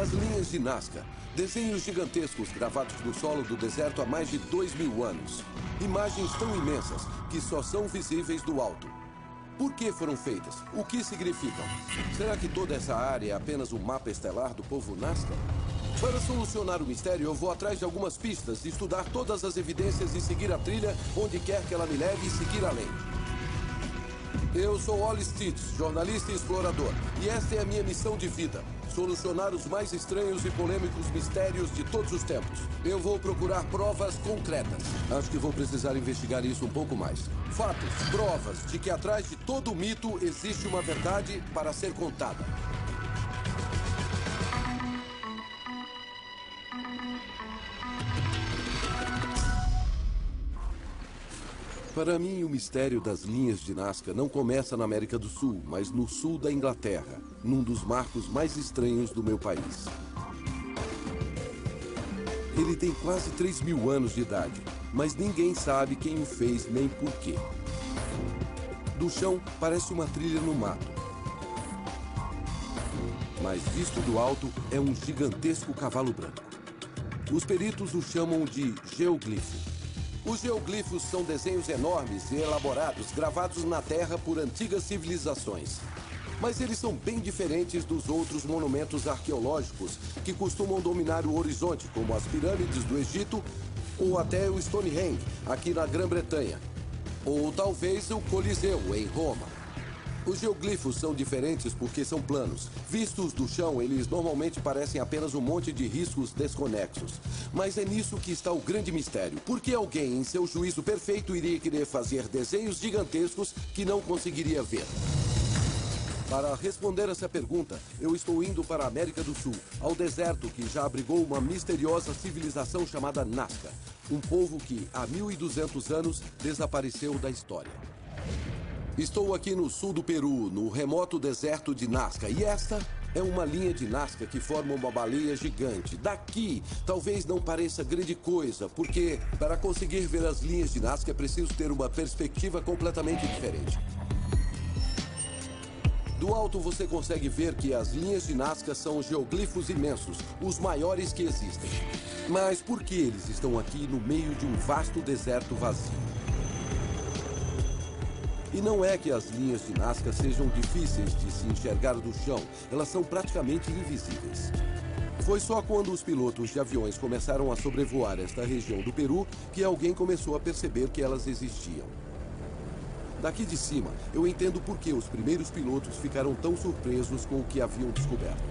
As linhas de Nazca, desenhos gigantescos gravados no solo do deserto há mais de 2.000 anos. Imagens tão imensas que só são visíveis do alto. Por que foram feitas? O que significam? Será que toda essa área é apenas um mapa estelar do povo Nazca? Para solucionar o mistério, eu vou atrás de algumas pistas, estudar todas as evidências e seguir a trilha onde quer que ela me leve e seguir além. Eu sou Ollie Stitz, jornalista e explorador, e esta é a minha missão de vida: solucionar os mais estranhos e polêmicos mistérios de todos os tempos. Eu vou procurar provas concretas. Acho que vou precisar investigar isso um pouco mais. Fatos, provas de que atrás de todo mito existe uma verdade para ser contada. Para mim, o mistério das linhas de Nazca não começa na América do Sul, mas no sul da Inglaterra, num dos marcos mais estranhos do meu país. Ele tem quase 3.000 anos de idade, mas ninguém sabe quem o fez nem por quê. Do chão, parece uma trilha no mato. Mas visto do alto, é um gigantesco cavalo branco. Os peritos o chamam de geoglifo. Os geoglifos são desenhos enormes e elaborados, gravados na terra por antigas civilizações. Mas eles são bem diferentes dos outros monumentos arqueológicos que costumam dominar o horizonte, como as pirâmides do Egito ou até o Stonehenge, aqui na Grã-Bretanha. Ou talvez o Coliseu, em Roma. Os geoglifos são diferentes porque são planos. Vistos do chão, eles normalmente parecem apenas um monte de riscos desconexos. Mas é nisso que está o grande mistério. Por que alguém, em seu juízo perfeito, iria querer fazer desenhos gigantescos que não conseguiria ver? Para responder essa pergunta, eu estou indo para a América do Sul, ao deserto que já abrigou uma misteriosa civilização chamada Nazca. Um povo que, há 1.200 anos, desapareceu da história. Estou aqui no sul do Peru, no remoto deserto de Nazca, e esta é uma linha de Nazca que forma uma baleia gigante. Daqui, talvez não pareça grande coisa, porque para conseguir ver as linhas de Nazca é preciso ter uma perspectiva completamente diferente. Do alto você consegue ver que as linhas de Nazca são geoglifos imensos, os maiores que existem. Mas por que eles estão aqui no meio de um vasto deserto vazio? E não é que as linhas de Nazca sejam difíceis de se enxergar do chão, elas são praticamente invisíveis. Foi só quando os pilotos de aviões começaram a sobrevoar esta região do Peru que alguém começou a perceber que elas existiam. Daqui de cima, eu entendo por que os primeiros pilotos ficaram tão surpresos com o que haviam descoberto.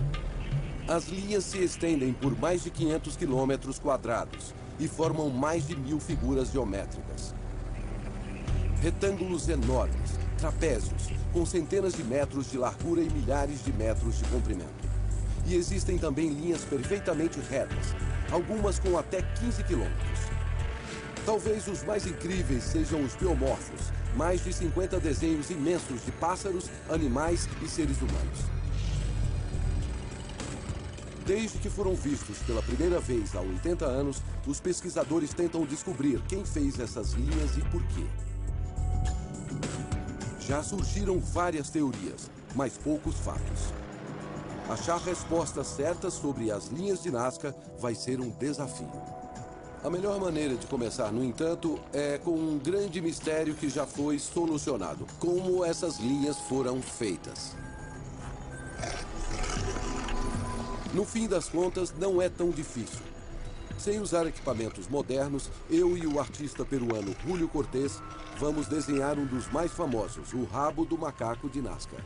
As linhas se estendem por mais de 500 quilômetros quadrados e formam mais de 1.000 figuras geométricas. Retângulos enormes, trapézios, com centenas de metros de largura e milhares de metros de comprimento. E existem também linhas perfeitamente retas, algumas com até 15 quilômetros. Talvez os mais incríveis sejam os biomorfos, mais de 50 desenhos imensos de pássaros, animais e seres humanos. Desde que foram vistos pela primeira vez há 80 anos, os pesquisadores tentam descobrir quem fez essas linhas e por quê. Já surgiram várias teorias, mas poucos fatos. Achar respostas certas sobre as linhas de Nazca vai ser um desafio. A melhor maneira de começar, no entanto, é com um grande mistério que já foi solucionado: como essas linhas foram feitas. No fim das contas, não é tão difícil. Sem usar equipamentos modernos, eu e o artista peruano Julio Cortés vamos desenhar um dos mais famosos, o rabo do macaco de Nazca.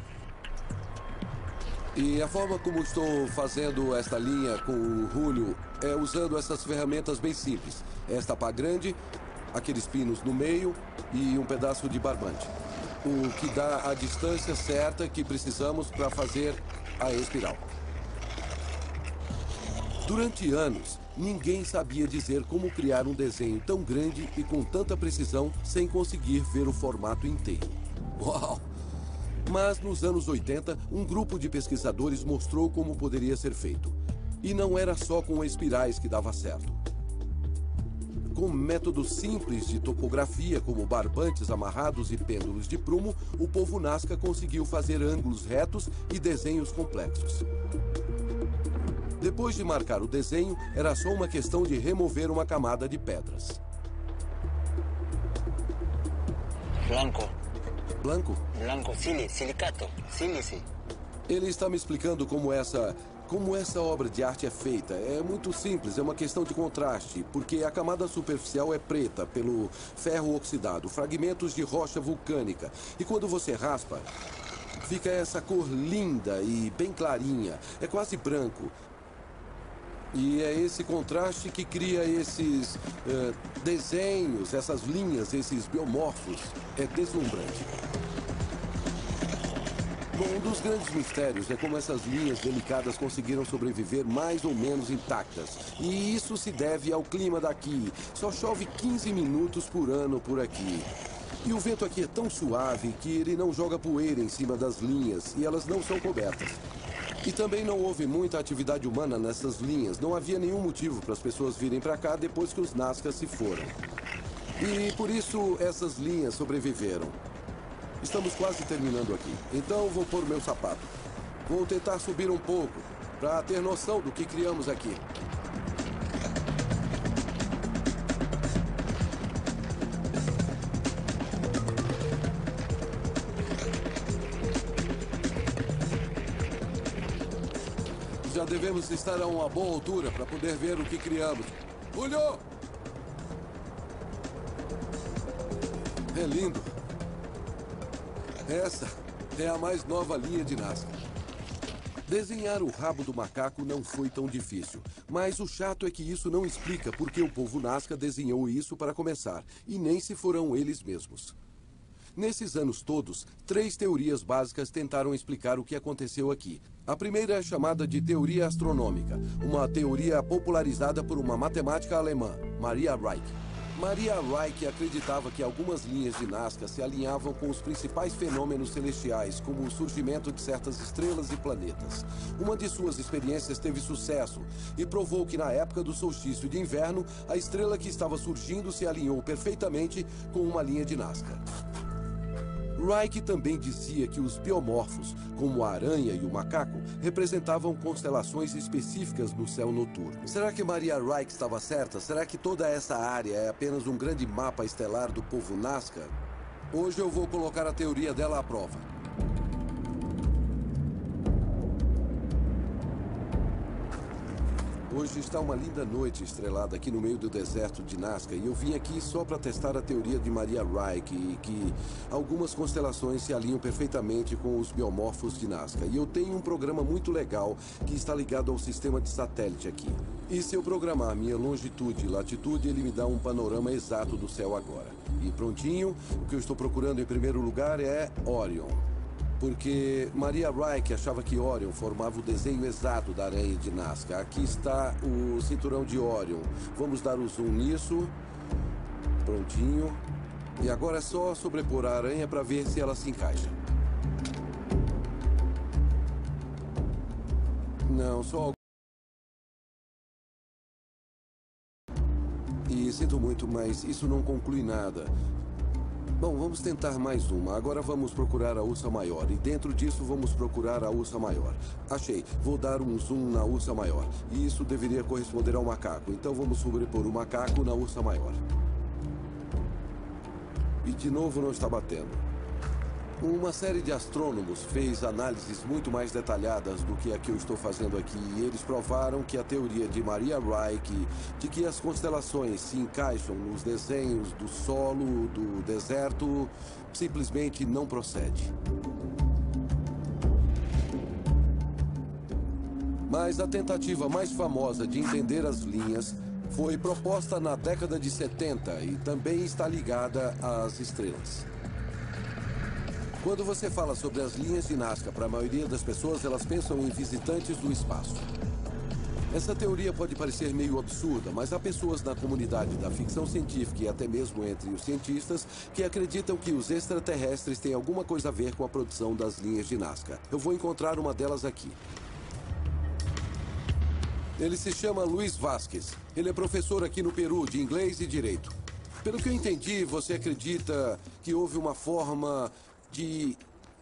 E a forma como estou fazendo esta linha com o Julio é usando essas ferramentas bem simples. Esta pá grande, aqueles pinos no meio e um pedaço de barbante. O que dá a distância certa que precisamos para fazer a espiral. Durante anos, ninguém sabia dizer como criar um desenho tão grande e com tanta precisão sem conseguir ver o formato inteiro. Uau! Mas nos anos 80, um grupo de pesquisadores mostrou como poderia ser feito. E não era só com espirais que dava certo. Com métodos simples de topografia, como barbantes amarrados e pêndulos de prumo, o povo Nazca conseguiu fazer ângulos retos e desenhos complexos. Depois de marcar o desenho, era só uma questão de remover uma camada de pedras. Blanco. Blanco? Blanco, silicato, sílice. Ele está me explicando como essa obra de arte é feita. É muito simples, é uma questão de contraste, porque a camada superficial é preta pelo ferro oxidado, fragmentos de rocha vulcânica. E quando você raspa, fica essa cor linda e bem clarinha. É quase branco. E é esse contraste que cria esses desenhos, essas linhas, esses biomorfos. É deslumbrante. Bom, um dos grandes mistérios é como essas linhas delicadas conseguiram sobreviver mais ou menos intactas. E isso se deve ao clima daqui. Só chove 15 minutos por ano por aqui. E o vento aqui é tão suave que ele não joga poeira em cima das linhas e elas não são cobertas. E também não houve muita atividade humana nessas linhas. Não havia nenhum motivo para as pessoas virem para cá depois que os Nazca se foram. E por isso essas linhas sobreviveram. Estamos quase terminando aqui. Então vou pôr meu sapato. Vou tentar subir um pouco para ter noção do que criamos aqui. Já devemos estar a uma boa altura para poder ver o que criamos. Olhou! É lindo. Essa é a mais nova linha de Nazca. Desenhar o rabo do macaco não foi tão difícil. Mas o chato é que isso não explica por que o povo Nazca desenhou isso para começar. E nem se foram eles mesmos. Nesses anos todos, 3 teorias básicas tentaram explicar o que aconteceu aqui. A primeira é chamada de teoria astronômica, uma teoria popularizada por uma matemática alemã, Maria Reich. Maria Reich acreditava que algumas linhas de Nazca se alinhavam com os principais fenômenos celestiais, como o surgimento de certas estrelas e planetas. Uma de suas experiências teve sucesso e provou que na época do solstício de inverno, a estrela que estava surgindo se alinhou perfeitamente com uma linha de Nazca. Reich também dizia que os biomorfos, como a aranha e o macaco, representavam constelações específicas no céu noturno. Será que Maria Reich estava certa? Será que toda essa área é apenas um grande mapa estelar do povo Nazca? Hoje eu vou colocar a teoria dela à prova. Hoje está uma linda noite estrelada aqui no meio do deserto de Nazca e eu vim aqui só para testar a teoria de Maria Reich e que algumas constelações se alinham perfeitamente com os biomorfos de Nazca. E eu tenho um programa muito legal que está ligado ao sistema de satélite aqui. E se eu programar minha longitude e latitude, ele me dá um panorama exato do céu agora. E prontinho, o que eu estou procurando em primeiro lugar é Orion. Porque Maria Reich achava que Orion formava o desenho exato da aranha de Nazca. Aqui está o cinturão de Orion. Vamos dar o zoom nisso. Prontinho. E agora é só sobrepor a aranha para ver se ela se encaixa. Não, só... E sinto muito, mas isso não conclui nada. Bom, vamos tentar mais uma. Agora vamos procurar a ursa maior. E dentro disso vamos procurar a ursa maior. Achei. Vou dar um zoom na ursa maior. E isso deveria corresponder ao macaco. Então vamos sobrepor o macaco na ursa maior. E de novo não está batendo. Uma série de astrônomos fez análises muito mais detalhadas do que a que eu estou fazendo aqui. E eles provaram que a teoria de Maria Reich, de que as constelações se encaixam nos desenhos do solo, do deserto, simplesmente não procede. Mas a tentativa mais famosa de entender as linhas foi proposta na década de 70 e também está ligada às estrelas. Quando você fala sobre as linhas de Nazca, para a maioria das pessoas, elas pensam em visitantes do espaço. Essa teoria pode parecer meio absurda, mas há pessoas na comunidade da ficção científica e até mesmo entre os cientistas que acreditam que os extraterrestres têm alguma coisa a ver com a produção das linhas de Nazca. Eu vou encontrar uma delas aqui. Ele se chama Luiz Vasquez. Ele é professor aqui no Peru de inglês e direito. Pelo que eu entendi, você acredita que houve uma forma de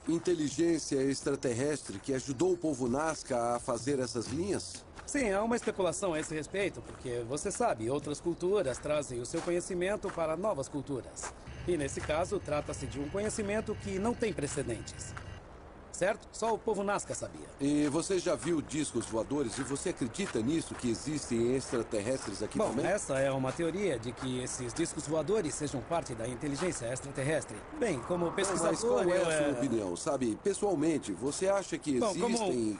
inteligência extraterrestre que ajudou o povo Nazca a fazer essas linhas? Sim, há uma especulação a esse respeito, porque você sabe, outras culturas trazem o seu conhecimento para novas culturas. E nesse caso, trata-se de um conhecimento que não tem precedentes. Certo? Só o povo Nazca sabia. E você já viu discos voadores e você acredita nisso, que existem extraterrestres aqui Bom, também? essa é uma teoria de que esses discos voadores sejam parte da inteligência extraterrestre. Bem, como pesquisador... Mas qual é eu, a sua opinião? Sabe, pessoalmente, você acha que Bom, existem...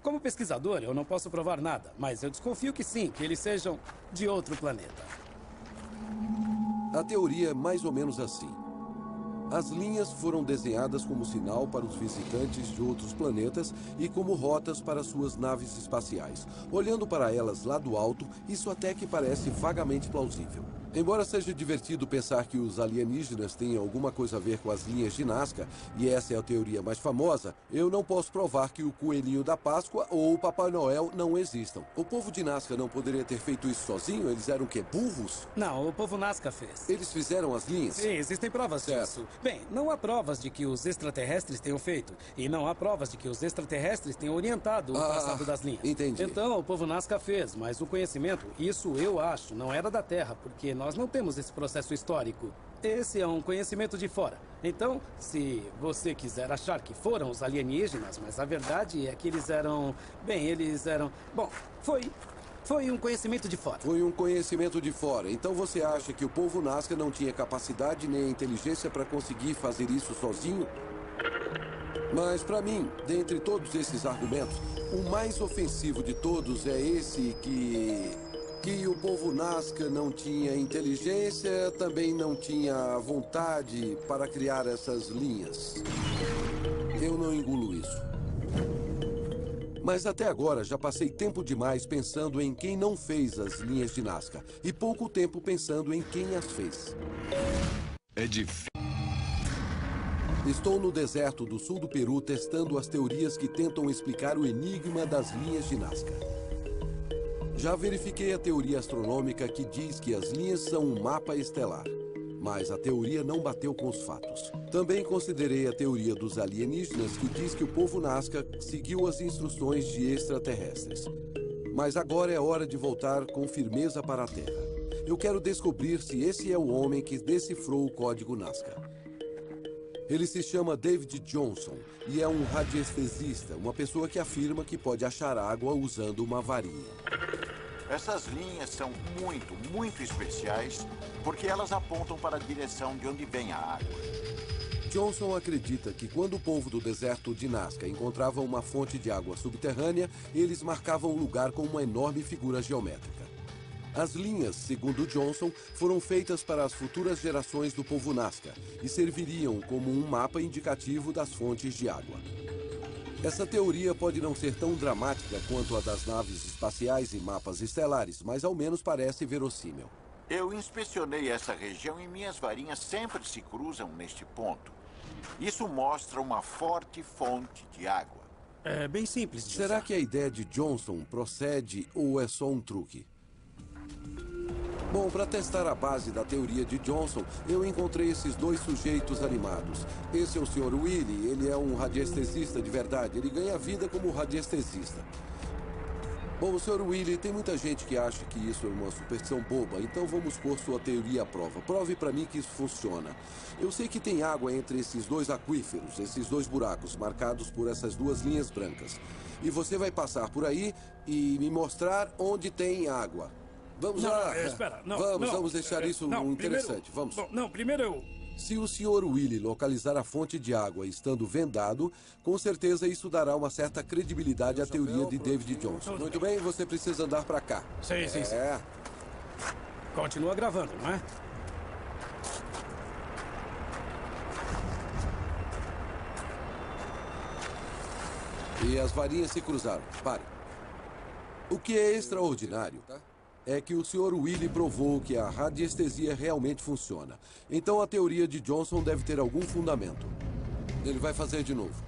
como pesquisador, eu não posso provar nada, mas eu desconfio que sim, que eles sejam de outro planeta. A teoria é mais ou menos assim. As linhas foram desenhadas como sinal para os visitantes de outros planetas e como rotas para suas naves espaciais. Olhando para elas lá do alto, isso até que parece vagamente plausível. Embora seja divertido pensar que os alienígenas têm alguma coisa a ver com as linhas de Nazca, e essa é a teoria mais famosa, eu não posso provar que o Coelhinho da Páscoa ou o Papai Noel não existam. O povo de Nazca não poderia ter feito isso sozinho? Eles eram o quê? Burros? Não, o povo Nazca fez. Eles fizeram as linhas? Sim, existem provas disso. Bem, não há provas de que os extraterrestres tenham feito. E não há provas de que os extraterrestres tenham orientado o traçado das linhas. Entendi. Então, o povo Nazca fez, mas o conhecimento, isso eu acho, não era da Terra, porque nós não temos esse processo histórico. Esse é um conhecimento de fora. Então, se você quiser achar que foram os alienígenas, mas a verdade é que eles eram... Bem, eles eram... Bom, Foi um conhecimento de fora. Foi um conhecimento de fora. Então você acha que o povo Nazca não tinha capacidade nem inteligência para conseguir fazer isso sozinho? Mas para mim, dentre todos esses argumentos, o mais ofensivo de todos é esse que o povo Nazca não tinha inteligência, também não tinha vontade para criar essas linhas. Eu não engulo isso. Mas até agora já passei tempo demais pensando em quem não fez as linhas de Nazca e pouco tempo pensando em quem as fez. É difícil. Estou no deserto do sul do Peru testando as teorias que tentam explicar o enigma das linhas de Nazca. Já verifiquei a teoria astronômica que diz que as linhas são um mapa estelar. Mas a teoria não bateu com os fatos. Também considerei a teoria dos alienígenas que diz que o povo Nazca seguiu as instruções de extraterrestres. Mas agora é hora de voltar com firmeza para a Terra. Eu quero descobrir se esse é o homem que decifrou o código Nazca. Ele se chama David Johnson e é um radiestesista, uma pessoa que afirma que pode achar água usando uma varinha. Essas linhas são muito especiais porque elas apontam para a direção de onde vem a água. Johnson acredita que quando o povo do deserto de Nazca encontrava uma fonte de água subterrânea, eles marcavam o lugar com uma enorme figura geométrica. As linhas, segundo Johnson, foram feitas para as futuras gerações do povo Nazca e serviriam como um mapa indicativo das fontes de água. Essa teoria pode não ser tão dramática quanto a das naves espaciais e mapas estelares, mas ao menos parece verossímil. Eu inspecionei essa região e minhas varinhas sempre se cruzam neste ponto. Isso mostra uma forte fonte de água. É bem simples de Será usar. que a ideia de Johnson procede ou é só um truque? Bom, para testar a base da teoria de Johnson, eu encontrei esses dois sujeitos animados. Esse é o Sr. Willie, ele é um radiestesista de verdade. Ele ganha vida como radiestesista. Bom, o Sr. Willie, tem muita gente que acha que isso é uma superstição boba, então vamos pôr sua teoria à prova. Prove para mim que isso funciona. Eu sei que tem água entre esses dois aquíferos, esses dois buracos, marcados por essas duas linhas brancas. E você vai passar por aí e me mostrar onde tem água. Vamos lá. Espera, não. Vamos deixar isso interessante. Vamos. Primeiro eu... Se o Sr. Willie localizar a fonte de água estando vendado, com certeza isso dará uma certa credibilidade à teoria de David Johnson. Muito bem, você precisa andar para cá. Sim. É. Continua gravando, não é? E as varinhas se cruzaram. Pare. O que é extraordinário é que o Sr. Willie provou que a radiestesia realmente funciona. Então a teoria de Johnson deve ter algum fundamento. Ele vai fazer de novo.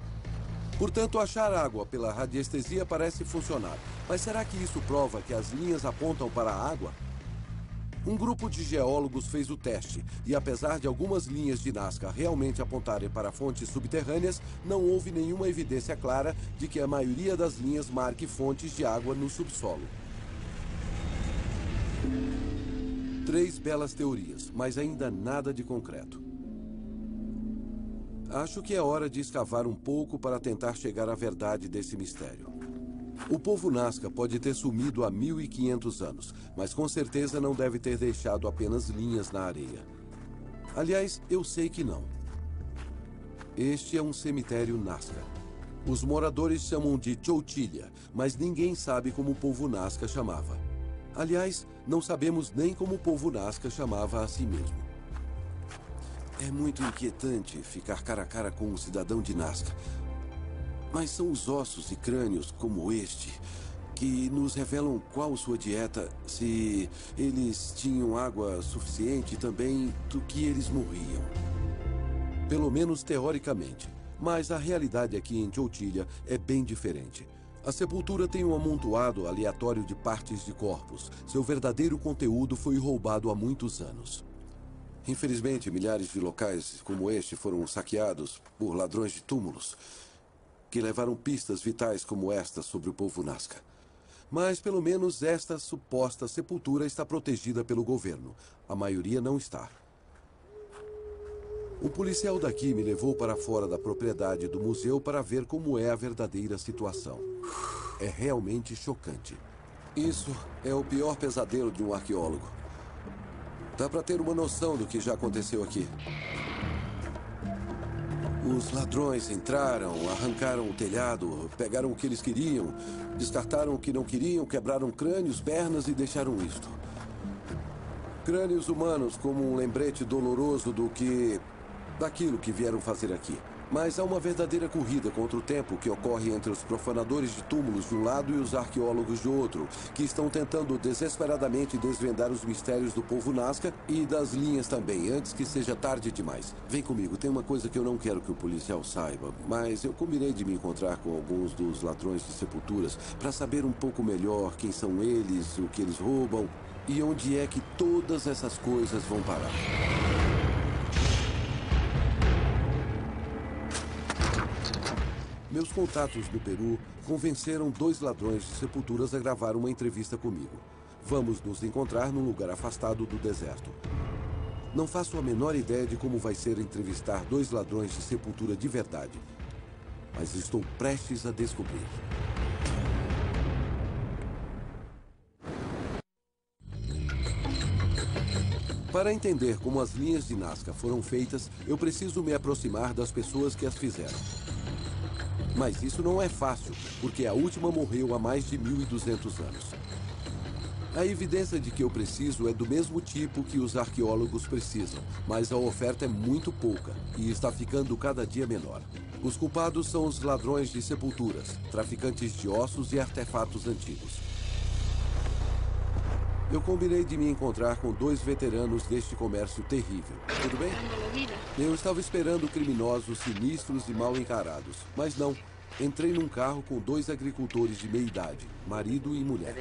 Portanto, achar água pela radiestesia parece funcionar. Mas será que isso prova que as linhas apontam para a água? Um grupo de geólogos fez o teste, e apesar de algumas linhas de Nazca realmente apontarem para fontes subterrâneas, não houve nenhuma evidência clara de que a maioria das linhas marque fontes de água no subsolo. 3 belas teorias, mas ainda nada de concreto. Acho que é hora de escavar um pouco para tentar chegar à verdade desse mistério. O povo Nazca pode ter sumido há 1500 anos, mas com certeza não deve ter deixado apenas linhas na areia. Aliás, eu sei que não. Este é um cemitério Nazca. Os moradores chamam de Choutilha, mas ninguém sabe como o povo Nazca chamava. Aliás, não sabemos nem como o povo Nazca chamava a si mesmo. É muito inquietante ficar cara a cara com um cidadão de Nazca. Mas são os ossos e crânios como este que nos revelam qual sua dieta, se eles tinham água suficiente também do que eles morriam. Pelo menos teoricamente. Mas a realidade aqui em Choutilha é bem diferente. A sepultura tem um amontoado aleatório de partes de corpos. Seu verdadeiro conteúdo foi roubado há muitos anos. Infelizmente, milhares de locais como este foram saqueados por ladrões de túmulos, que levaram pistas vitais como esta sobre o povo Nazca. Mas, pelo menos, esta suposta sepultura está protegida pelo governo. A maioria não está. O policial daqui me levou para fora da propriedade do museu para ver como é a verdadeira situação. É realmente chocante. Isso é o pior pesadelo de um arqueólogo. Dá para ter uma noção do que já aconteceu aqui. Os ladrões entraram, arrancaram o telhado, pegaram o que eles queriam, descartaram o que não queriam, quebraram crânios, pernas e deixaram isto. Crânios humanos como um lembrete doloroso daquilo que vieram fazer aqui. Mas há uma verdadeira corrida contra o tempo que ocorre entre os profanadores de túmulos de um lado e os arqueólogos de outro, que estão tentando desesperadamente desvendar os mistérios do povo Nazca e das linhas também, antes que seja tarde demais. Vem comigo, tem uma coisa que eu não quero que o policial saiba, mas eu combinei de me encontrar com alguns dos ladrões de sepulturas para saber um pouco melhor quem são eles, o que eles roubam e onde é que todas essas coisas vão parar. Meus contatos no Peru convenceram 2 ladrões de sepulturas a gravar uma entrevista comigo. Vamos nos encontrar num lugar afastado do deserto. Não faço a menor ideia de como vai ser entrevistar 2 ladrões de sepultura de verdade. Mas estou prestes a descobrir. Para entender como as linhas de Nazca foram feitas, eu preciso me aproximar das pessoas que as fizeram. Mas isso não é fácil, porque a última morreu há mais de 1200 anos. A evidência de que eu preciso é do mesmo tipo que os arqueólogos precisam, mas a oferta é muito pouca e está ficando cada dia menor. Os culpados são os ladrões de sepulturas, traficantes de ossos e artefatos antigos. Eu combinei de me encontrar com 2 veteranos deste comércio terrível. Tudo bem? Eu estava esperando criminosos sinistros e mal encarados, mas não. Entrei num carro com 2 agricultores de meia-idade, marido e mulher.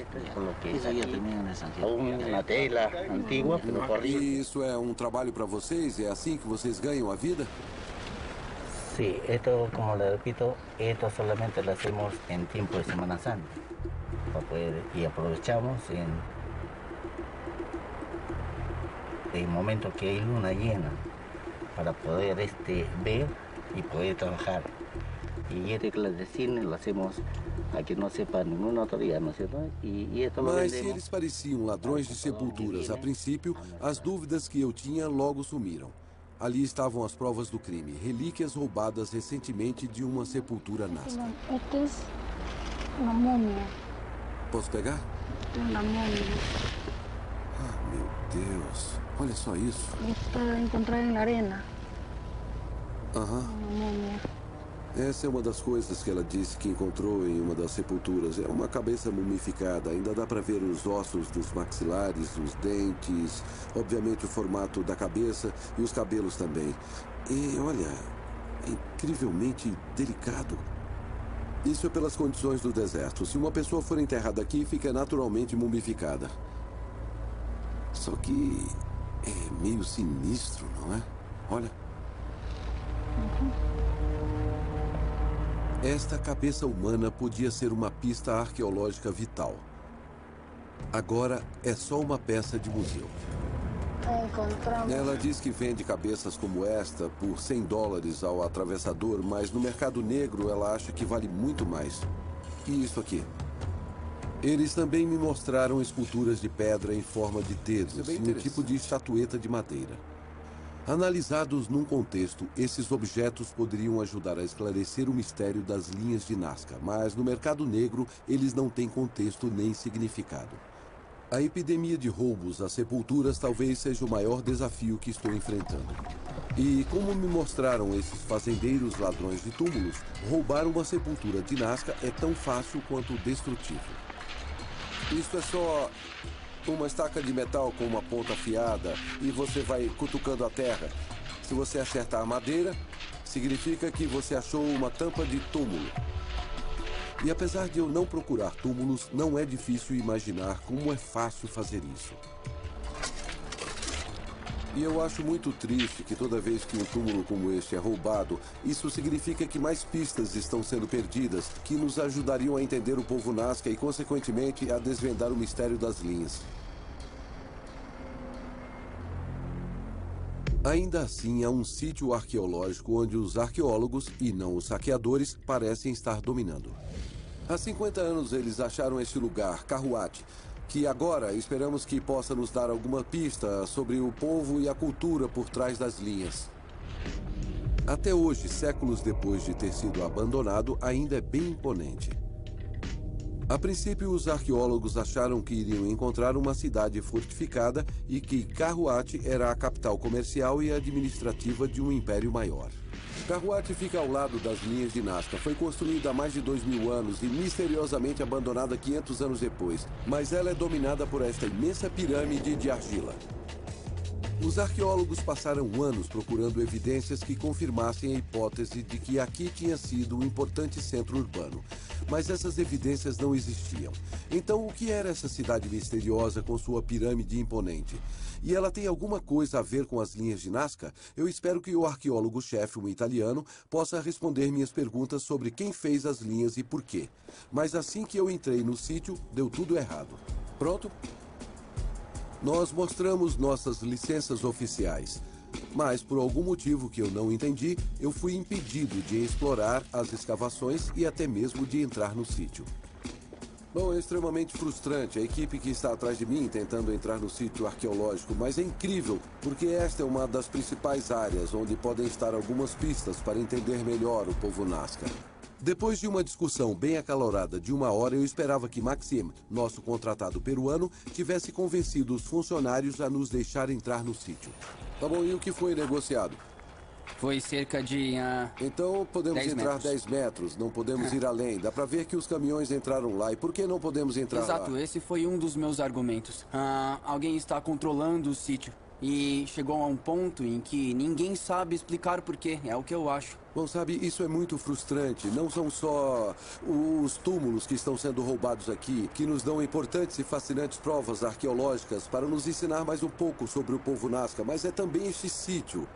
E isso é um trabalho para vocês? É assim que vocês ganham a vida? Sí, esto, como le repito, esto solamente lo hacemos en tiempo de Semana Santa. Y aprovechamos en momento que hay luna llena para poder ver y poder trabajar. Y esta clase de cine lo hacemos a que no sepa ningún otro día, ¿no es cierto? Y esto lo Mas vendemos. se eles pareciam ladrões de sepulturas a princípio, as dúvidas que eu tinha logo sumiram. Ali estavam as provas do crime, relíquias roubadas recentemente de uma sepultura Nazca. Esta es una momia. Posso pegar? Una momia. Ah, meu Deus. Olha só isso. Está encontrada en la arena. Aham. Una momia. Essa é uma das coisas que ela disse que encontrou em uma das sepulturas. É uma cabeça mumificada. Ainda dá para ver os ossos dos maxilares, os dentes, obviamente o formato da cabeça e os cabelos também. E olha, é incrivelmente delicado. Isso é pelas condições do deserto. Se uma pessoa for enterrada aqui, fica naturalmente mumificada. Só que é meio sinistro, não é? Olha. Esta cabeça humana podia ser uma pista arqueológica vital. Agora é só uma peça de museu. Encontramos. Ela diz que vende cabeças como esta por $100 ao atravessador, mas no mercado negro ela acha que vale muito mais. E isso aqui? Eles também me mostraram esculturas de pedra em forma de dedos e um tipo de estatueta de madeira. Analisados num contexto, esses objetos poderiam ajudar a esclarecer o mistério das linhas de Nazca, mas no mercado negro eles não têm contexto nem significado. A epidemia de roubos às sepulturas talvez seja o maior desafio que estou enfrentando. E como me mostraram esses fazendeiros ladrões de túmulos, roubar uma sepultura de Nazca é tão fácil quanto destrutivo. Isso é só uma estaca de metal com uma ponta afiada e você vai cutucando a terra. Se você acertar a madeira, significa que você achou uma tampa de túmulo. E apesar de eu não procurar túmulos, não é difícil imaginar como é fácil fazer isso. E eu acho muito triste que toda vez que um túmulo como este é roubado, isso significa que mais pistas estão sendo perdidas, que nos ajudariam a entender o povo Nazca e, consequentemente, a desvendar o mistério das linhas. Ainda assim, há um sítio arqueológico onde os arqueólogos, e não os saqueadores, parecem estar dominando. Há 50 anos eles acharam este lugar, Carruat, que agora esperamos que possa nos dar alguma pista sobre o povo e a cultura por trás das linhas. Até hoje, séculos depois de ter sido abandonado, ainda é bem imponente. A princípio, os arqueólogos acharam que iriam encontrar uma cidade fortificada e que Carruat era a capital comercial e administrativa de um império maior. Carruat fica ao lado das linhas de Nazca. Foi construída há mais de 2000 anos e misteriosamente abandonada 500 anos depois. Mas ela é dominada por esta imensa pirâmide de argila. Os arqueólogos passaram anos procurando evidências que confirmassem a hipótese de que aqui tinha sido um importante centro urbano. Mas essas evidências não existiam. Então, o que era essa cidade misteriosa com sua pirâmide imponente? E ela tem alguma coisa a ver com as linhas de Nazca? Eu espero que o arqueólogo-chefe, um italiano, possa responder minhas perguntas sobre quem fez as linhas e por quê. Mas assim que eu entrei no sítio, deu tudo errado. Pronto? Nós mostramos nossas licenças oficiais. Mas, por algum motivo que eu não entendi, eu fui impedido de explorar as escavações e até mesmo de entrar no sítio. Bom, é extremamente frustrante a equipe que está atrás de mim tentando entrar no sítio arqueológico, mas é incrível, porque esta é uma das principais áreas onde podem estar algumas pistas para entender melhor o povo Nazca. Depois de uma discussão bem acalorada de 1 hora, eu esperava que Maxim, nosso contratado peruano, tivesse convencido os funcionários a nos deixar entrar no sítio. Tá bom, e o que foi negociado? Foi cerca de... Então podemos 10 entrar metros. 10 metros, não podemos ir além. Dá pra ver que os caminhões entraram lá. E por que não podemos entrar lá? Exato, esse foi um dos meus argumentos. Alguém está controlando o sítio. E chegou a um ponto em que ninguém sabe explicar por quê. É o que eu acho. Bom, sabe, isso é muito frustrante. Não são só os túmulos que estão sendo roubados aqui, que nos dão importantes e fascinantes provas arqueológicas para nos ensinar mais um pouco sobre o povo Nazca, mas é também este sítio.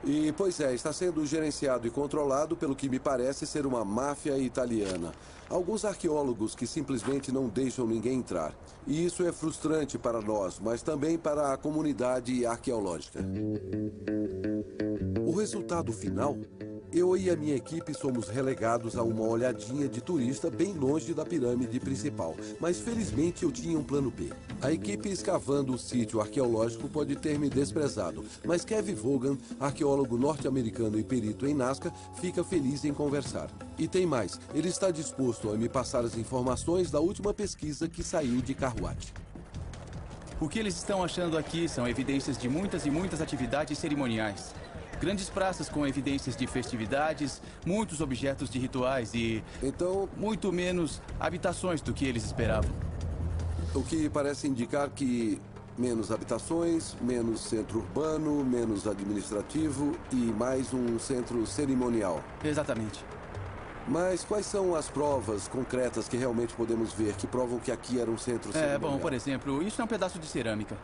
E, pois é, está sendo gerenciado e controlado pelo que me parece ser uma máfia italiana. Alguns arqueólogos que simplesmente não deixam ninguém entrar. E isso é frustrante para nós, mas também para a comunidade arqueológica. O resultado final? Eu e a minha equipe somos relegados a uma olhadinha de turista bem longe da pirâmide principal. Mas felizmente eu tinha um plano B. A equipe escavando o sítio arqueológico pode ter me desprezado, mas Kevin Vaughan, arqueólogo norte-americano e perito em Nazca, fica feliz em conversar. E tem mais, ele está disposto a me passar as informações da última pesquisa que saiu de Carruat. O que eles estão achando aqui são evidências de muitas e muitas atividades cerimoniais. Grandes praças com evidências de festividades, muitos objetos de rituais e... Então... muito menos habitações do que eles esperavam. O que parece indicar que menos habitações, menos centro urbano, menos administrativo e mais um centro cerimonial. Exatamente. Mas quais são as provas concretas que realmente podemos ver que provam que aqui era um centro cerimonial? Bom, por exemplo, isso é um pedaço de cerâmica.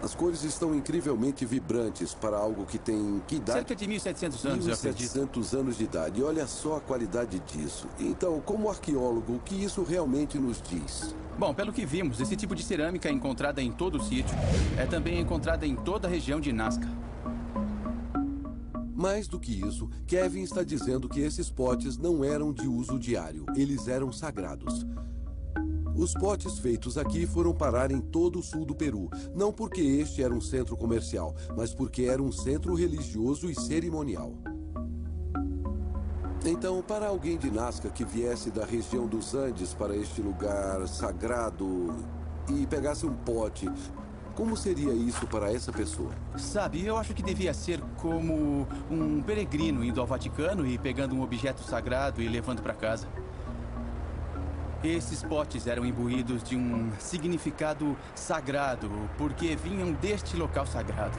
As cores estão incrivelmente vibrantes para algo que tem... Que idade? Cerca de 1.700 anos, eu acredito. 1.700 anos de idade. E olha só a qualidade disso. Então, como arqueólogo, o que isso realmente nos diz? Bom, pelo que vimos, esse tipo de cerâmica é encontrada em todo o sítio. É também encontrada em toda a região de Nazca. Mais do que isso, Kevin está dizendo que esses potes não eram de uso diário. Eles eram sagrados. Os potes feitos aqui foram parar em todo o sul do Peru, não porque este era um centro comercial, mas porque era um centro religioso e cerimonial. Então, para alguém de Nazca que viesse da região dos Andes para este lugar sagrado e pegasse um pote, como seria isso para essa pessoa? Sabe, eu acho que devia ser como um peregrino indo ao Vaticano e pegando um objeto sagrado e levando para casa. Esses potes eram imbuídos de um significado sagrado, porque vinham deste local sagrado.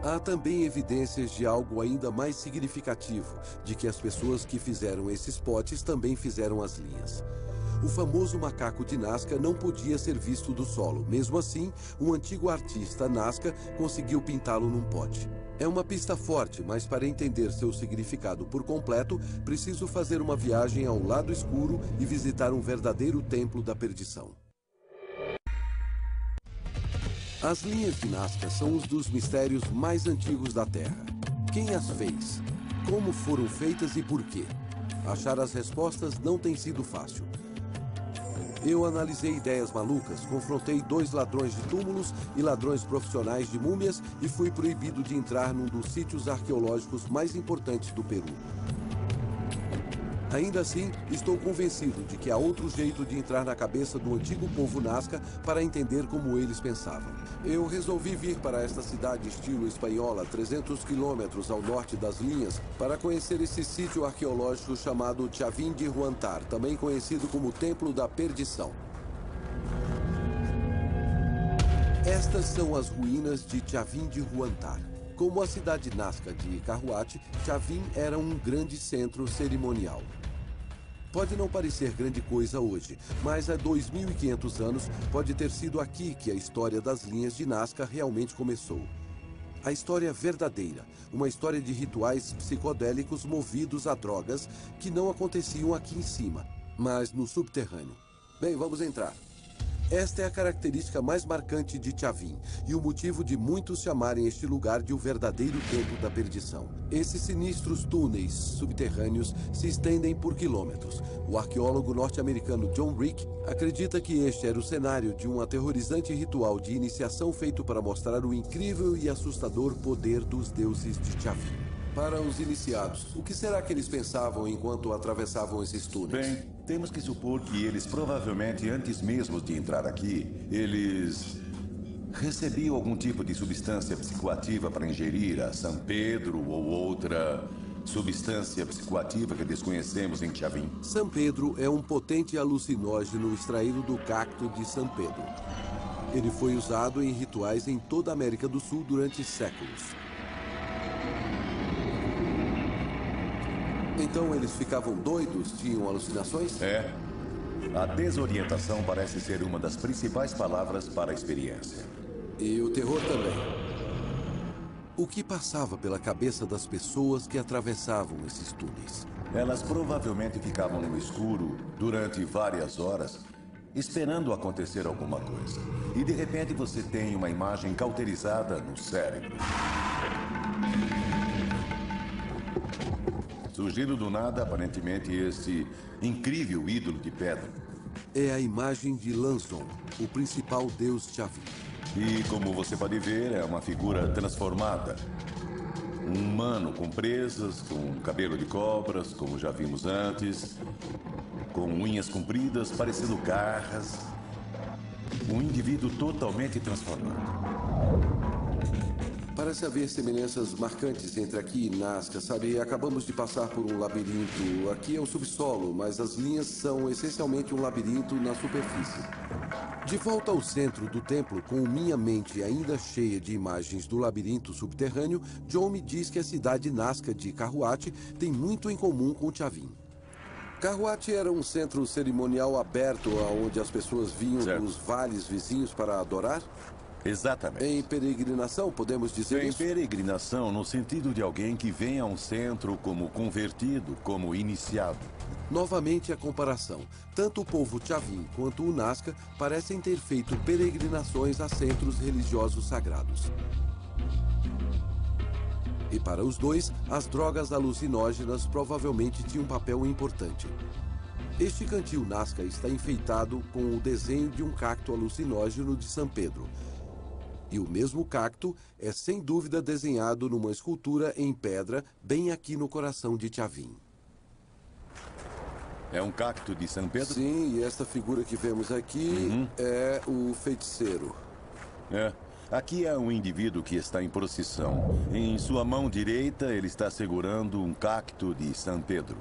Há também evidências de algo ainda mais significativo, de que as pessoas que fizeram esses potes também fizeram as linhas. O famoso macaco de Nazca não podia ser visto do solo. Mesmo assim, um antigo artista Nazca conseguiu pintá-lo num pote. É uma pista forte, mas para entender seu significado por completo, preciso fazer uma viagem ao lado escuro e visitar um verdadeiro templo da perdição. As linhas de Nazca são um dos mistérios mais antigos da Terra. Quem as fez? Como foram feitas e por quê? Achar as respostas não tem sido fácil. Eu analisei ideias malucas, confrontei 2 ladrões de túmulos e ladrões profissionais de múmias e fui proibido de entrar num dos sítios arqueológicos mais importantes do Peru. Ainda assim, estou convencido de que há outro jeito de entrar na cabeça do antigo povo Nazca para entender como eles pensavam. Eu resolvi vir para esta cidade estilo espanhola, 300 quilômetros ao norte das linhas, para conhecer esse sítio arqueológico chamado Chavín de Huántar, também conhecido como Templo da Perdição. Estas são as ruínas de Chavín de Huántar. Como a cidade Nazca de Carhuache, Chavín era um grande centro cerimonial. Pode não parecer grande coisa hoje, mas há 2.500 anos pode ter sido aqui que a história das linhas de Nazca realmente começou. A história verdadeira, uma história de rituais psicodélicos movidos a drogas que não aconteciam aqui em cima, mas no subterrâneo. Bem, vamos entrar. Esta é a característica mais marcante de Chavín e o motivo de muitos chamarem este lugar de o verdadeiro templo da perdição. Esses sinistros túneis subterrâneos se estendem por quilômetros. O arqueólogo norte-americano John Rick acredita que este era o cenário de um aterrorizante ritual de iniciação feito para mostrar o incrível e assustador poder dos deuses de Chavín. Para os iniciados, o que será que eles pensavam enquanto atravessavam esses túneis? Bem, temos que supor que eles provavelmente, antes mesmo de entrar aqui, eles recebiam algum tipo de substância psicoativa para ingerir, a San Pedro ou outra substância psicoativa que desconhecemos em Chavín. San Pedro é um potente alucinógeno extraído do cacto de San Pedro. Ele foi usado em rituais em toda a América do Sul durante séculos. Então eles ficavam doidos? Tinham alucinações? É. A desorientação parece ser uma das principais palavras para a experiência. E o terror também. O que passava pela cabeça das pessoas que atravessavam esses túneis? Elas provavelmente ficavam no escuro durante várias horas, esperando acontecer alguma coisa. E de repente você tem uma imagem cauterizada no cérebro. Surgindo do nada, aparentemente, esse incrível ídolo de pedra. É a imagem de Lanzon, o principal deus Chavín. E, como você pode ver, é uma figura transformada. Um humano com presas, com cabelo de cobras, como já vimos antes, com unhas compridas, parecendo garras. Um indivíduo totalmente transformado. Parece haver semelhanças marcantes entre aqui e Nazca, sabe? Acabamos de passar por um labirinto. Aqui é o subsolo, mas as linhas são essencialmente um labirinto na superfície. De volta ao centro do templo, com minha mente ainda cheia de imagens do labirinto subterrâneo, John me diz que a cidade Nazca de Carhuache tem muito em comum com Chavín. Carhuache era um centro cerimonial aberto onde as pessoas vinham dos vales vizinhos para adorar? Exatamente. Em peregrinação, podemos dizer Em isso? peregrinação, no sentido de alguém que vem a um centro como convertido, como iniciado. Novamente a comparação. Tanto o povo Chavin quanto o Nazca parecem ter feito peregrinações a centros religiosos sagrados. E para os dois, as drogas alucinógenas provavelmente tinham um papel importante. Este cantil Nazca está enfeitado com o desenho de um cacto alucinógeno de São Pedro. E o mesmo cacto é sem dúvida desenhado numa escultura em pedra bem aqui no coração de Chavin. É um cacto de São Pedro? Sim, e esta figura que vemos aqui é o feiticeiro. É. Aqui é um indivíduo que está em procissão. Em sua mão direita, ele está segurando um cacto de São Pedro.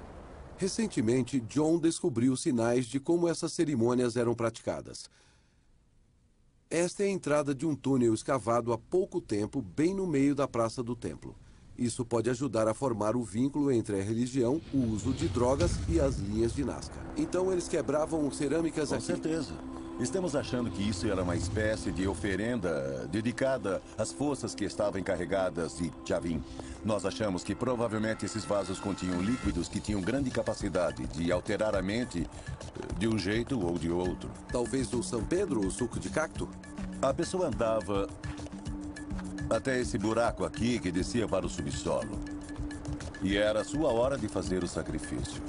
Recentemente, John descobriu sinais de como essas cerimônias eram praticadas. Esta é a entrada de um túnel escavado há pouco tempo, bem no meio da praça do templo. Isso pode ajudar a formar o vínculo entre a religião, o uso de drogas e as linhas de Nazca. Então eles quebravam cerâmicas aqui. Com certeza. Estamos achando que isso era uma espécie de oferenda dedicada às forças que estavam encarregadas de Chavin. Nós achamos que provavelmente esses vasos continham líquidos que tinham grande capacidade de alterar a mente de um jeito ou de outro. Talvez o São Pedro, o suco de cacto? A pessoa andava até esse buraco aqui que descia para o subsolo. E era a sua hora de fazer o sacrifício.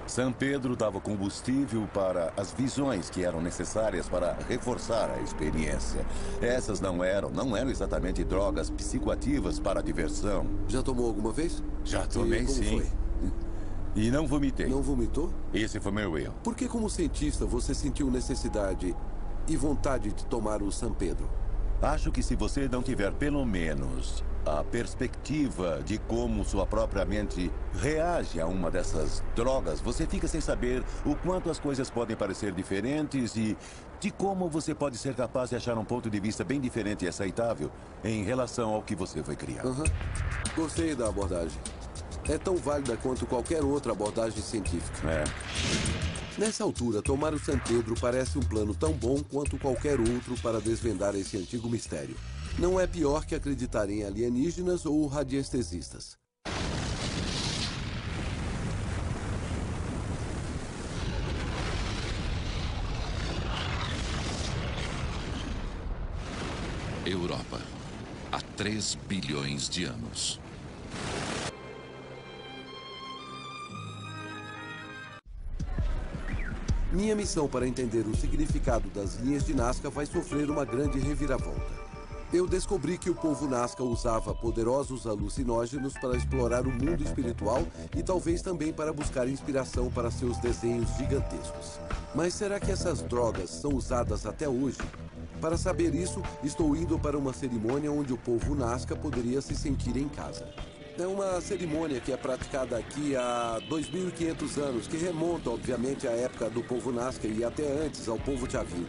São Pedro dava combustível para as visões que eram necessárias para reforçar a experiência. Essas não eram exatamente drogas psicoativas para diversão. Já tomou alguma vez? Já tomei, sim. Foi? E não vomitei. Não vomitou? Esse foi meu erro. Por que, como cientista, você sentiu necessidade e vontade de tomar o São Pedro? Acho que se você não tiver pelo menos a perspectiva de como sua própria mente reage a uma dessas drogas, você fica sem saber o quanto as coisas podem parecer diferentes e de como você pode ser capaz de achar um ponto de vista bem diferente e aceitável em relação ao que você foi criar. Gostei da abordagem. É tão válida quanto qualquer outra abordagem científica. É. Nessa altura, tomar o São Pedro parece um plano tão bom quanto qualquer outro para desvendar esse antigo mistério. Não é pior que acreditar em alienígenas ou radiestesistas. Europa, há 3 bilhões de anos. Minha missão para entender o significado das linhas de Nazca vai sofrer uma grande reviravolta. Eu descobri que o povo Nazca usava poderosos alucinógenos para explorar o mundo espiritual e talvez também para buscar inspiração para seus desenhos gigantescos. Mas será que essas drogas são usadas até hoje? Para saber isso, estou indo para uma cerimônia onde o povo Nazca poderia se sentir em casa. É uma cerimônia que é praticada aqui há 2.500 anos, que remonta, obviamente, à época do povo Nazca e até antes ao povo Chavin.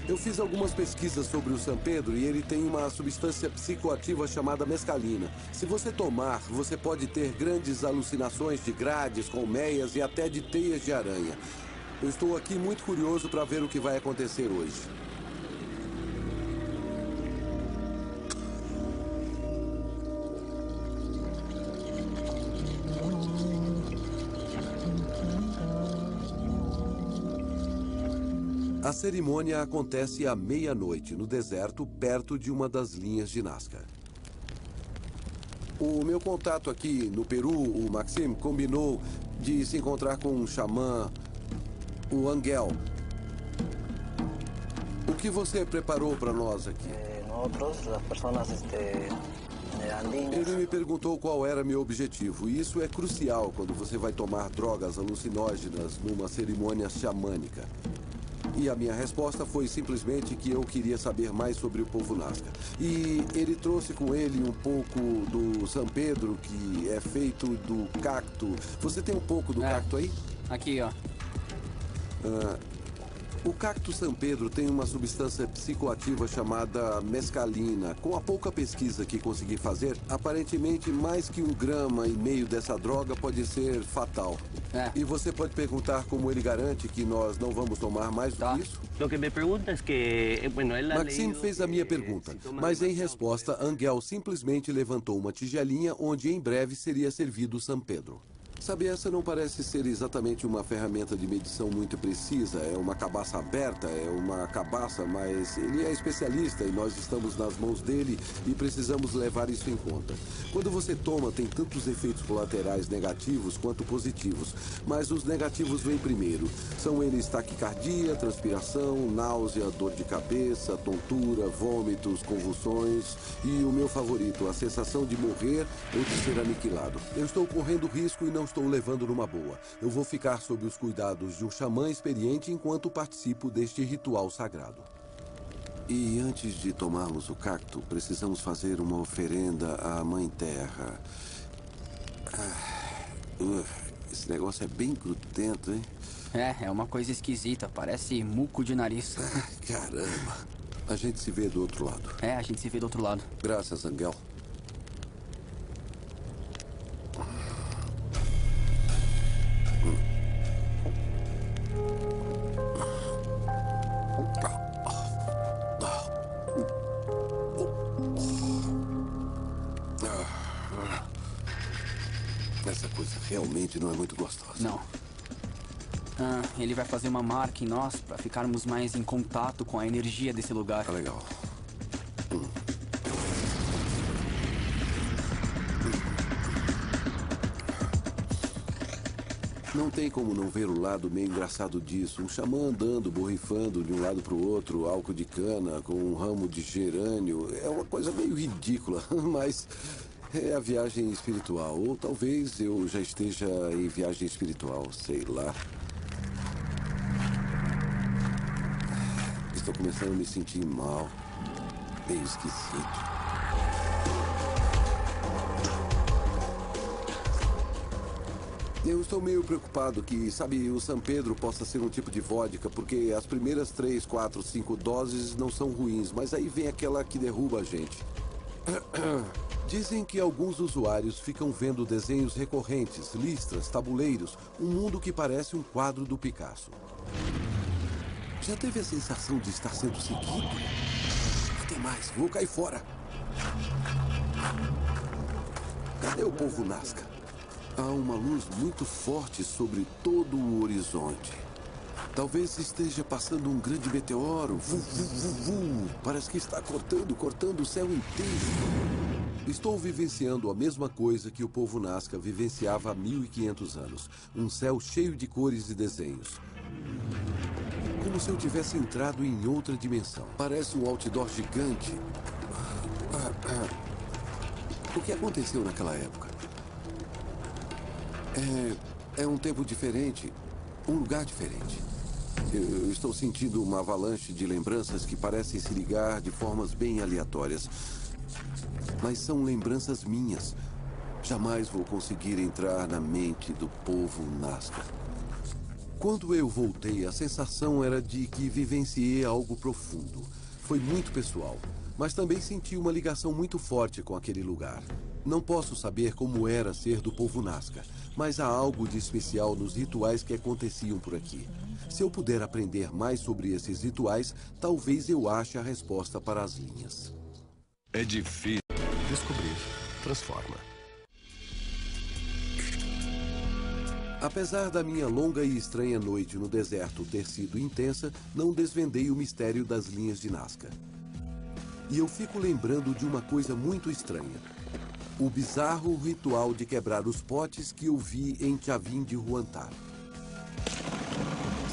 Eu fiz algumas pesquisas sobre o São Pedro e ele tem uma substância psicoativa chamada mescalina. Se você tomar, você pode ter grandes alucinações de grades, colmeias e até de teias de aranha. Eu estou aqui muito curioso para ver o que vai acontecer hoje. A cerimônia acontece à meia-noite, no deserto, perto de uma das linhas de Nazca. O meu contato aqui no Peru, o Maxim, combinou de se encontrar com um xamã, o Angel. O que você preparou para nós aqui? Ele me perguntou qual era meu objetivo, e isso é crucial quando você vai tomar drogas alucinógenas numa cerimônia xamânica. E a minha resposta foi simplesmente que eu queria saber mais sobre o povo Nazca. E ele trouxe com ele um pouco do São Pedro, que é feito do cacto. Você tem um pouco do cacto aí? Aqui, ó. O cacto San Pedro tem uma substância psicoativa chamada mescalina. Com a pouca pesquisa que consegui fazer, aparentemente mais que 1,5 gramas dessa droga pode ser fatal. E você pode perguntar como ele garante que nós não vamos tomar mais do que isso? Maxime fez a minha pergunta, mas em resposta, Angel simplesmente levantou uma tigelinha onde em breve seria servido San Pedro. Sabe, essa não parece ser exatamente uma ferramenta de medição muito precisa. É uma cabaça aberta, é uma cabaça, mas ele é especialista e nós estamos nas mãos dele e precisamos levar isso em conta. Quando você toma, tem tantos efeitos colaterais negativos quanto positivos, mas os negativos vêm primeiro. São eles taquicardia, transpiração, náusea, dor de cabeça, tontura, vômitos, convulsões e o meu favorito, a sensação de morrer ou de ser aniquilado. Eu estou correndo risco e não estou levando numa boa. Eu vou ficar sob os cuidados de um xamã experiente enquanto participo deste ritual sagrado. E antes de tomarmos o cacto, precisamos fazer uma oferenda à Mãe Terra. Esse negócio é bem grudento, hein? É uma coisa esquisita. Parece muco de nariz. Caramba. A gente se vê do outro lado. A gente se vê do outro lado. Graças, Angel. Essa coisa realmente não é muito gostosa. Não. Ele vai fazer uma marca em nós para ficarmos mais em contato com a energia desse lugar. Tá legal. Não tem como não ver o lado meio engraçado disso. Um xamã andando, borrifando de um lado para o outro, álcool de cana com um ramo de gerânio. É uma coisa meio ridícula, mas é a viagem espiritual. Ou talvez eu já esteja em viagem espiritual, sei lá. Estou começando a me sentir mal. Meio esquisito. Eu estou meio preocupado que, sabe, o San Pedro possa ser um tipo de vodka, porque as primeiras 3, 4, 5 doses não são ruins, mas aí vem aquela que derruba a gente. Dizem que alguns usuários ficam vendo desenhos recorrentes, listras, tabuleiros, um mundo que parece um quadro do Picasso. Já teve a sensação de estar sendo seguido? Até mais, vou cair fora. Cadê o povo Nazca? Há uma luz muito forte sobre todo o horizonte. Talvez esteja passando um grande meteoro. Parece que está cortando o céu inteiro. Estou vivenciando a mesma coisa que o povo Nazca vivenciava há 1500 anos. Um céu cheio de cores e desenhos. Como se eu tivesse entrado em outra dimensão. Parece um outdoor gigante. O que aconteceu naquela época? É um tempo diferente, um lugar diferente. Eu estou sentindo uma avalanche de lembranças que parecem se ligar de formas bem aleatórias. Mas são lembranças minhas. Jamais vou conseguir entrar na mente do povo Nazca. Quando eu voltei, a sensação era de que vivenciei algo profundo. Foi muito pessoal, mas também senti uma ligação muito forte com aquele lugar. Não posso saber como era ser do povo Nazca, mas há algo de especial nos rituais que aconteciam por aqui. Se eu puder aprender mais sobre esses rituais, talvez eu ache a resposta para as linhas. É difícil. Descobrir transforma. Apesar da minha longa e estranha noite no deserto ter sido intensa, não desvendei o mistério das linhas de Nazca. E eu fico lembrando de uma coisa muito estranha. O bizarro ritual de quebrar os potes que eu vi em Chavin de Huantar.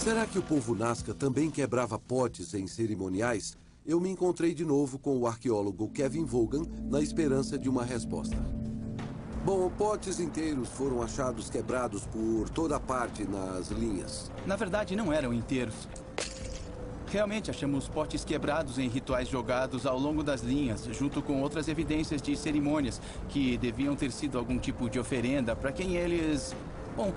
Será que o povo Nazca também quebrava potes em cerimoniais? Eu me encontrei de novo com o arqueólogo Kevin Vaughan na esperança de uma resposta. Bom, potes inteiros foram achados quebrados por toda parte nas linhas. Na verdade, não eram inteiros. Realmente achamos potes quebrados em rituais jogados ao longo das linhas, junto com outras evidências de cerimônias que deviam ter sido algum tipo de oferenda para quem eles... Bom,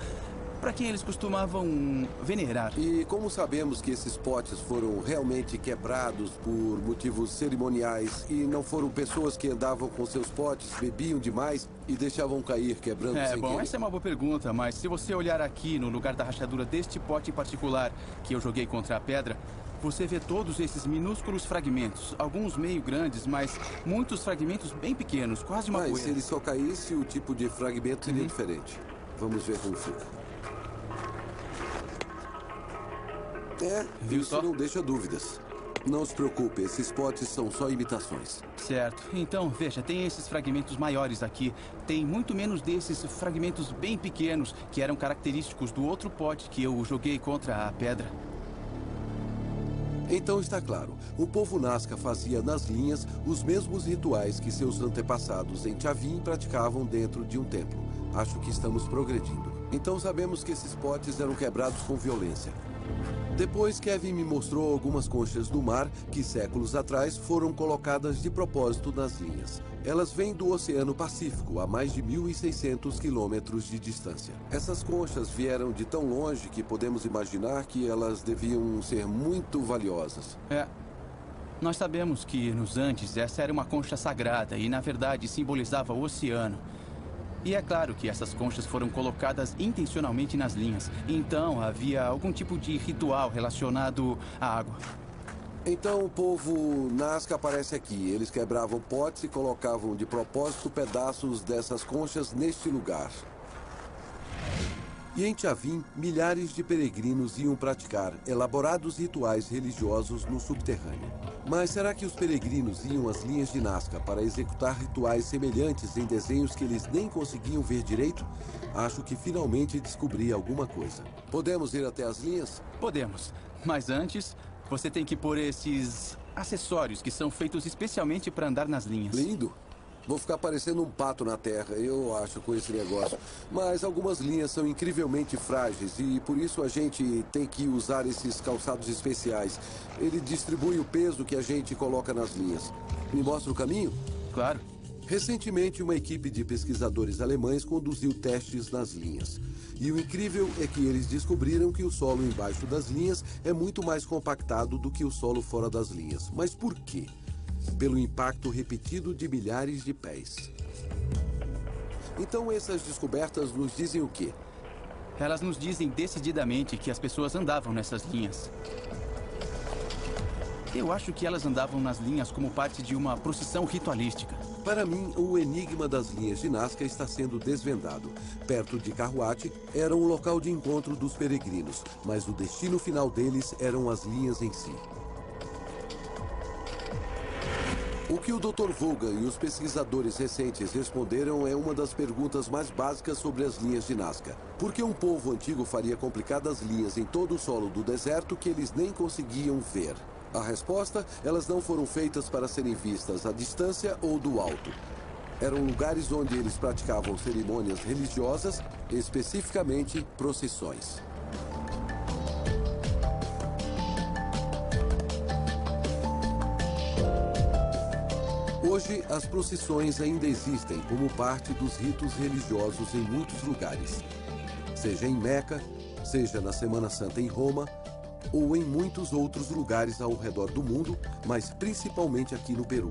para quem eles costumavam venerar. E como sabemos que esses potes foram realmente quebrados por motivos cerimoniais e não foram pessoas que andavam com seus potes, bebiam demais e deixavam cair quebrando sem querer? Essa é uma boa pergunta, mas se você olhar aqui no lugar da rachadura deste pote em particular que eu joguei contra a pedra, você vê todos esses minúsculos fragmentos, alguns meio grandes, mas muitos fragmentos bem pequenos, quase uma poeira. Mas se ele só caísse, o tipo de fragmento seria diferente. Vamos ver como fica. Viu isso só? Não deixa dúvidas. Não se preocupe, esses potes são só imitações. Certo. Então, veja, tem esses fragmentos maiores aqui. Tem muito menos desses fragmentos bem pequenos que eram característicos do outro pote que eu joguei contra a pedra. Então está claro, o povo Nazca fazia nas linhas os mesmos rituais que seus antepassados em Chavin praticavam dentro de um templo. Acho que estamos progredindo. Então sabemos que esses potes eram quebrados com violência. Depois, Kevin me mostrou algumas conchas do mar que séculos atrás foram colocadas de propósito nas linhas. Elas vêm do Oceano Pacífico, a mais de 1.600 quilômetros de distância. Essas conchas vieram de tão longe que podemos imaginar que elas deviam ser muito valiosas. Nós sabemos que nos Andes essa era uma concha sagrada e, na verdade, simbolizava o oceano. E é claro que essas conchas foram colocadas intencionalmente nas linhas. Então, havia algum tipo de ritual relacionado à água. Então, o povo Nazca aparece aqui. Eles quebravam potes e colocavam de propósito pedaços dessas conchas neste lugar. E em Chavin, milhares de peregrinos iam praticar elaborados rituais religiosos no subterrâneo. Mas será que os peregrinos iam às linhas de Nazca para executar rituais semelhantes em desenhos que eles nem conseguiam ver direito? Acho que finalmente descobri alguma coisa. Podemos ir até as linhas? Podemos. Mas antes, você tem que pôr esses acessórios que são feitos especialmente para andar nas linhas. Lindo. Vou ficar parecendo um pato na terra, eu acho, com esse negócio. Mas algumas linhas são incrivelmente frágeis e por isso a gente tem que usar esses calçados especiais. Ele distribui o peso que a gente coloca nas linhas. Me mostra o caminho? Claro. Recentemente, uma equipe de pesquisadores alemães conduziu testes nas linhas. E o incrível é que eles descobriram que o solo embaixo das linhas é muito mais compactado do que o solo fora das linhas. Mas por quê? Pelo impacto repetido de milhares de pés. Então essas descobertas nos dizem o quê? Elas nos dizem decididamente que as pessoas andavam nessas linhas. Eu acho que elas andavam nas linhas como parte de uma procissão ritualística. Para mim, o enigma das linhas de Nazca está sendo desvendado. Perto de Carhuat era um local de encontro dos peregrinos, mas o destino final deles eram as linhas em si. O que o Dr. Vaughan e os pesquisadores recentes responderam é uma das perguntas mais básicas sobre as linhas de Nazca. Por que um povo antigo faria complicadas linhas em todo o solo do deserto que eles nem conseguiam ver? A resposta, elas não foram feitas para serem vistas à distância ou do alto. Eram lugares onde eles praticavam cerimônias religiosas, especificamente procissões. Hoje, as procissões ainda existem como parte dos ritos religiosos em muitos lugares. Seja em Meca, seja na Semana Santa em Roma, ou em muitos outros lugares ao redor do mundo, mas principalmente aqui no Peru.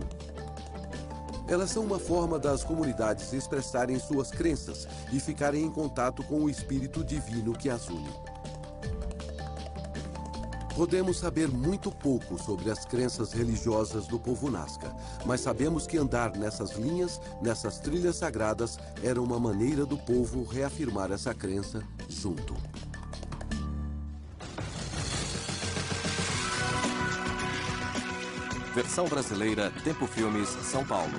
Elas são uma forma das comunidades expressarem suas crenças e ficarem em contato com o espírito divino que as une. Podemos saber muito pouco sobre as crenças religiosas do povo Nazca, mas sabemos que andar nessas linhas, nessas trilhas sagradas, era uma maneira do povo reafirmar essa crença junto. Versão brasileira, Tempo Filmes, São Paulo.